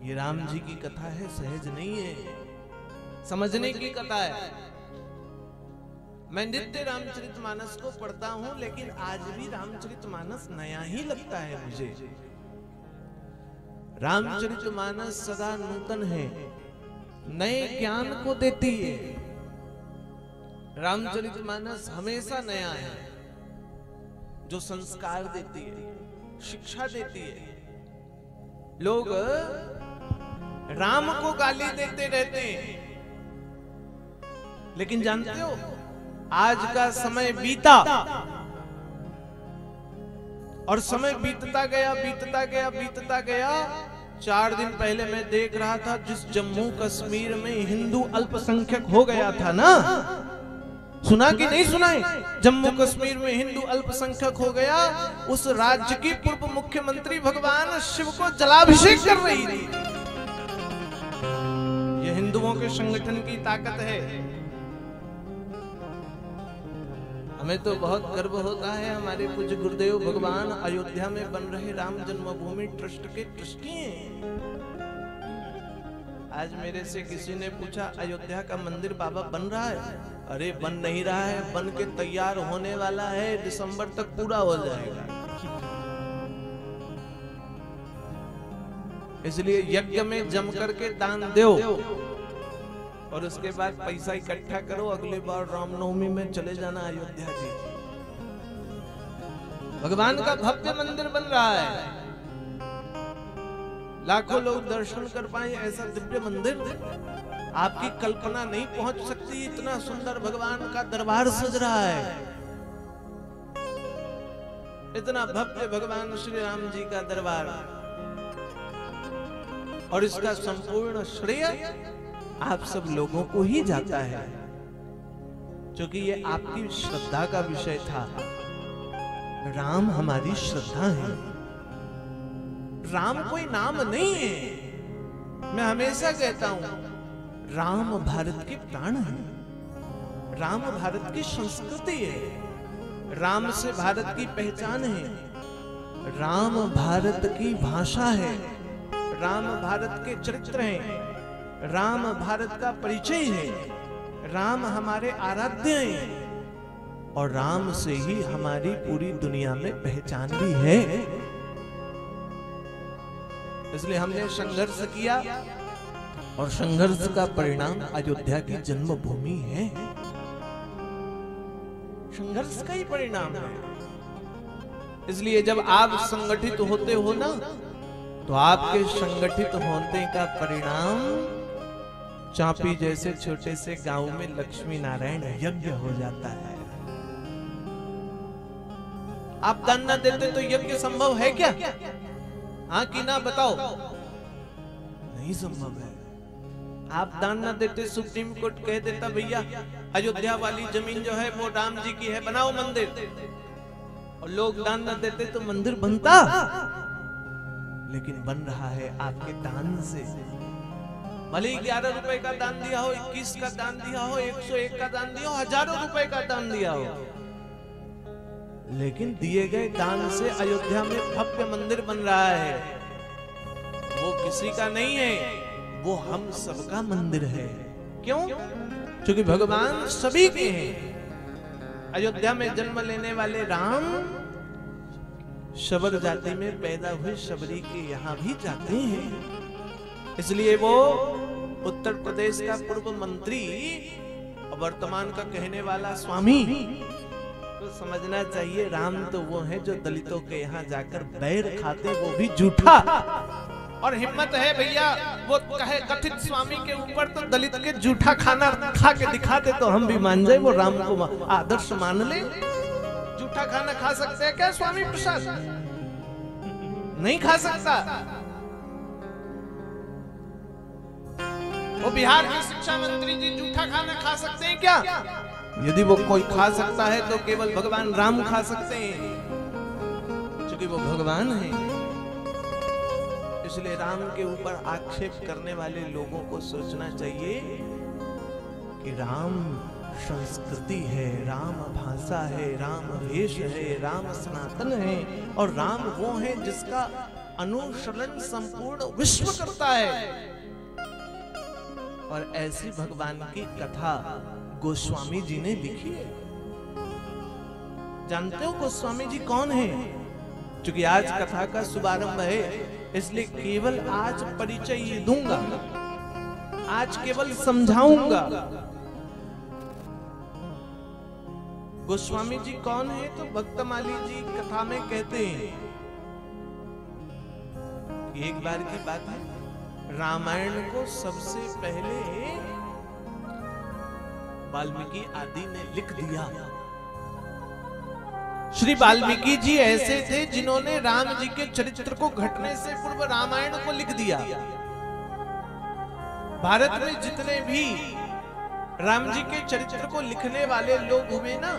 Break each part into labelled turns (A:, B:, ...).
A: ये राम जी की कथा है, सहज नहीं है, समझने की कथा है। मैं नित्य रामचरितमानस को पढ़ता हूं, लेकिन आज भी रामचरितमानस नया ही लगता है मुझे। रामचरितमानस सदा नूतन है, नए ज्ञान को देती है। रामचरितमानस हमेशा नया है, जो संस्कार देती है, शिक्षा देती है। लोग राम को गाली देते रहते हैं, लेकिन जानते हो आज का समय बीता और समय बीतता गया बीतता गया बीतता गया। 4 दिन पहले मैं देख रहा था, जिस जम्मू कश्मीर में हिंदू अल्पसंख्यक हो गया था ना, सुना कि नहीं सुना है? जम्मू कश्मीर में हिंदू अल्पसंख्यक हो गया। उस राज्य की पूर्व मुख्यमंत्री भगवान शिव को जलाभिषेक कर रही थी। ये हिंदुओं के संगठन की ताकत है। हमें तो बहुत गर्व होता है, हमारे पूज्य गुरुदेव भगवान अयोध्या में बन रहे राम जन्मभूमि ट्रस्ट के ट्रस्टी हैं। आज मेरे से किसी ने पूछा, अयोध्या का मंदिर बाबा बन रहा है? अरे बन नहीं रहा है, बन के तैयार होने वाला है, दिसंबर तक पूरा हो जाएगा। इसलिए यज्ञ में जम करके दान दो और उसके बाद पैसा इकट्ठा करो, अगले बार रामनवमी में चले जाना अयोध्या जी। भगवान का भव्य मंदिर बन रहा है, लाखों लोग दर्शन कर पाए ऐसा दिव्य मंदिर आपकी कल्पना नहीं पहुंच सकती। इतना सुंदर भगवान का दरबार सज रहा है, इतना भव्य भगवान श्री राम जी का दरबार, और इसका संपूर्ण श्रेय आप सब लोगों को ही जाता है, क्योंकि ये आपकी श्रद्धा का विषय था। राम हमारी श्रद्धा है, राम कोई नाम नहीं है। मैं हमेशा कहता हूं, राम भारत के प्राण है, राम भारत की संस्कृति है, राम से भारत की पहचान है, राम भारत की भाषा है, राम भारत के चरित्र हैं, राम भारत का परिचय है, राम हमारे आराध्य हैं, और राम से ही हमारी पूरी दुनिया में पहचान भी है। इसलिए हमने संघर्ष किया और संघर्ष का परिणाम अयोध्या की जन्मभूमि है, संघर्ष का ही परिणाम है। इसलिए जब आप संगठित होते हो ना, तो आपके संगठित होने का परिणाम चांपी जैसे छोटे से गांव में लक्ष्मी नारायण यज्ञ हो जाता है। आप दान न देते तो यज्ञ संभव है क्या? हाँ कि ना बताओ? नहीं संभव है। आप दान न देते, सुप्रीम कोर्ट कह देता भैया अयोध्या वाली जमीन जो है वो राम जी की है, बनाओ मंदिर, और लोग दान न देते तो मंदिर बनता? लेकिन बन रहा है आपके दान से। भले 11 रुपए का दान दिया हो, 21 का दान दिया हो, 101 का दान दिया हो, हजारों रुपए का दान दिया हो, लेकिन दिए गए दान से अयोध्या में भव्य मंदिर बन रहा है। वो किसी का नहीं है, वो हम सबका मंदिर है। क्यों? क्योंकि भगवान सभी के हैं। अयोध्या में जन्म लेने वाले राम शबर जाति में पैदा हुए शबरी के यहाँ भी जाते हैं। इसलिए वो उत्तर प्रदेश का पूर्व मंत्री और वर्तमान का कहने वाला स्वामी, तो समझना चाहिए राम तो वो है जो दलितों के यहाँ जाकर बैर खाते, वो भी झूठा। और हिम्मत है भैया वो कहे कथित स्वामी के ऊपर, तो दलित के झूठा खाना खा के दिखाते तो हम भी मान जाए, वो राम को आदर्श मान ले। झूठा खाना खा सकते हैं क्या स्वामी प्रसाद? नहीं खा सकता। वो बिहार के शिक्षा मंत्री जी झूठा खाना खा सकते हैं क्या? यदि वो कोई खा सकता है तो केवल भगवान राम खा सकते हैं, क्योंकि वो भगवान है। इसलिए राम के ऊपर आक्षेप करने वाले लोगों को सोचना चाहिए कि राम संस्कृति है, राम भाषा है, राम वेश है, राम सनातन है, और राम वो है जिसका अनुसरण संपूर्ण विश्व करता है। और ऐसी भगवान की कथा गोस्वामी जी ने लिखी है। जानते हो गोस्वामी जी कौन है? क्योंकि आज कथा का शुभारंभ है, इसलिए केवल आज परिचय ये दूंगा, आज केवल समझाऊंगा। गोस्वामी जी कौन है? तो भक्तमाली जी कथा में कहते हैं, एक बार की बात है, रामायण को सबसे पहले वाल्मीकि आदि ने लिख दिया। श्री वाल्मीकि जी ऐसे थे जिन्होंने राम जी के चरित्र को घटने से पूर्व रामायण को लिख दिया। भारत में जितने भी राम जी के चरित्र को लिखने वाले लोग हुए ना,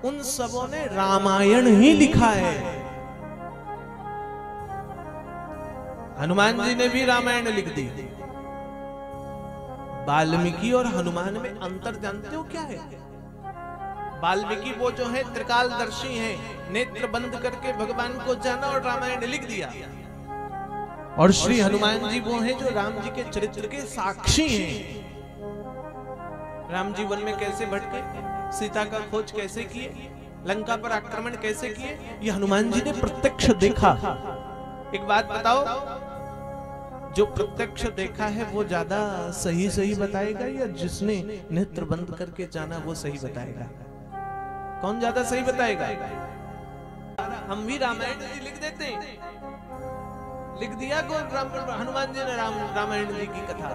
A: उन सबों ने रामायण ही लिखा है। हनुमान जी ने भी रामायण लिख दी। वाल्मीकि और हनुमान में अंतर जानते हो क्या है? वाल्मीकि वो जो है त्रिकालदर्शी हैं, नेत्र बंद करके भगवान को जाना और रामायण लिख दिया। और श्री हनुमान जी वो हैं जो राम जी के चरित्र के साक्षी हैं। राम जी वन में कैसे भटके, सीता का खोज कैसे किए, लंका पर आक्रमण कैसे किए, ये हनुमान जी ने प्रत्यक्ष देखा। एक बात बताओ, जो प्रत्यक्ष देखा है वो ज्यादा सही बताएगा या जिसने नेत्र बंद करके जाना वो सही बताएगा? कौन ज्यादा सही बताएगा? हम भी रामायण जी लिख देते हैं, लिख दिया हनुमान जी ने रामायण जी की कथा,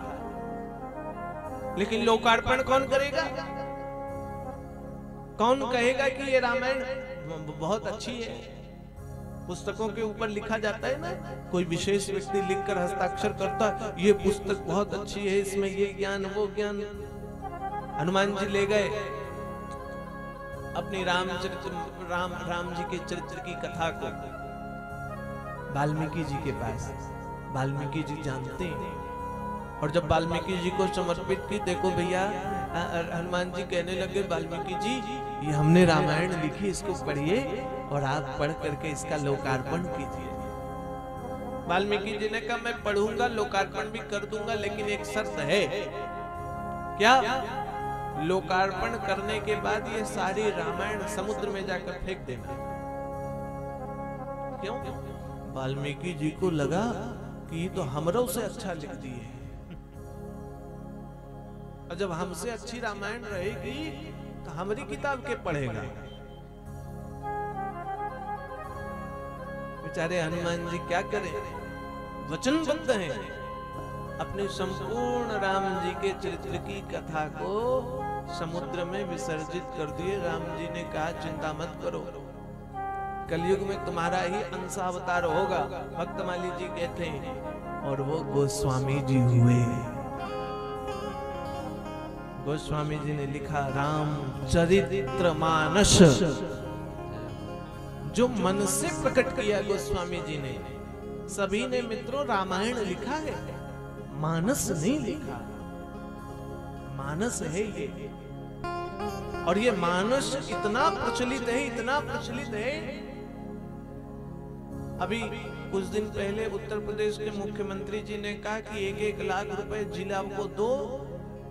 A: लेकिन लोकार्पण कौन करेगा? कौन कहेगा कि ये रामायण बहुत अच्छी है? पुस्तकों के ऊपर लिखा जाता है ना, कोई विशेष व्यक्ति लिखकर हस्ताक्षर करता, ये पुस्तक बहुत अच्छी है, इसमें ये ज्ञान वो ज्ञान। हनुमान जी ले गए अपनी राम जी के चरित्र की कथा को वाल्मीकि जी के पास। वाल्मीकि जी जानते हैं, और जब वाल्मीकि जी को समर्पित की, देखो भैया, हनुमान जी कहने लगे, वाल्मीकि जी ये हमने रामायण लिखी, इसको पढ़िए और आप पढ़ करके इसका लोकार्पण कीजिए। वाल्मीकि जी ने कहा, मैं पढ़ूंगा, लोकार्पण भी कर दूंगा, लेकिन एक शर्त है। क्या? लोकार्पण करने के बाद ये सारी रामायण समुद्र में जाकर फेंक देना। क्यों? वाल्मीकि जी को लगा कि ये तो हमरों से अच्छा लिख दी है, और जब हमसे अच्छी रामायण रहेगी तो हमारी किताब के पढ़ेगा। बेचारे हनुमान जी क्या करें, वचनबद्ध हैं, अपने संपूर्ण राम जी के चरित्र की कथा को समुद्र में विसर्जित कर दिए। राम जी ने कहा, चिंता मत करो, कलयुग में तुम्हारा ही अंशावतार होगा। भक्तमाली जी कहते हैं, और वो गोस्वामी जी हुए। गोस्वामी जी ने लिखा रामचरित्र मानस, जो मन से प्रकट किया गोस्वामी जी ने। सभी ने मित्रों रामायण लिखा है, मानस नहीं लिखा। मानस है ये, और ये मानस इतना प्रचलित है, इतना प्रचलित है। अभी कुछ दिन पहले उत्तर प्रदेश के मुख्यमंत्री जी ने कहा कि 1-1 लाख रुपए जिला को दो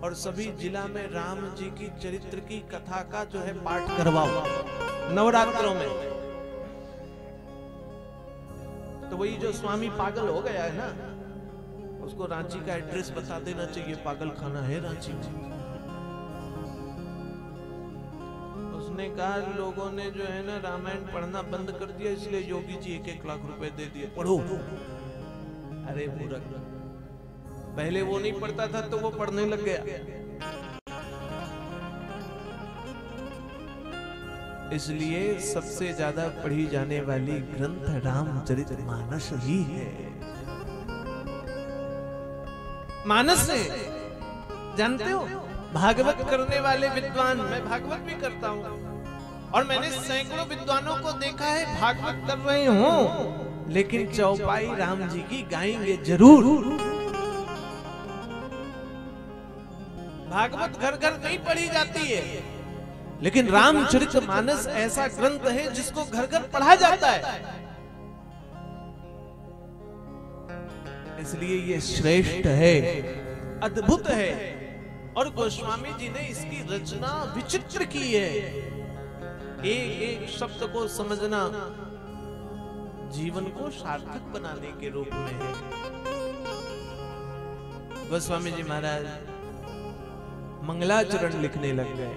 A: और सभी जिला में राम जी की चरित्र की कथा का जो है पाठ करवाओ नवरात्रों में। तो वही जो स्वामी पागल हो गया है ना, उसको रांची का एड्रेस बता देना चाहिए, पागल खाना है रांची में। उसने कहा लोगों ने जो है ना रामायण पढ़ना बंद कर दिया, इसलिए योगी जी 1-1 लाख रुपए दे दिए, पढ़ो। अरे मूर्ख, पहले वो नहीं पढ़ता था तो वो पढ़ने लग गया। इसलिए सबसे ज्यादा पढ़ी जाने वाली ग्रंथ रामचरितमानस ही है। मानस है, जानते हो, भागवत करने वाले विद्वान, मैं भागवत भी करता हूं और मैंने सैकड़ों विद्वानों को देखा है भागवत कर रहे हो, लेकिन चौपाई राम जी की गाएंगे जरूर। भागवत घर घर नहीं पढ़ी जाती है, लेकिन रामचरितमानस ऐसा ग्रंथ है जिसको घर घर पढ़ा जाता है। इसलिए ये श्रेष्ठ है, अद्भुत है। और गोस्वामी जी ने इसकी रचना विचित्र की है। एक एक शब्द को समझना जीवन को सार्थक बनाने के रूप में है। गोस्वामी जी महाराज मंगलाचरण लिखने लग गए।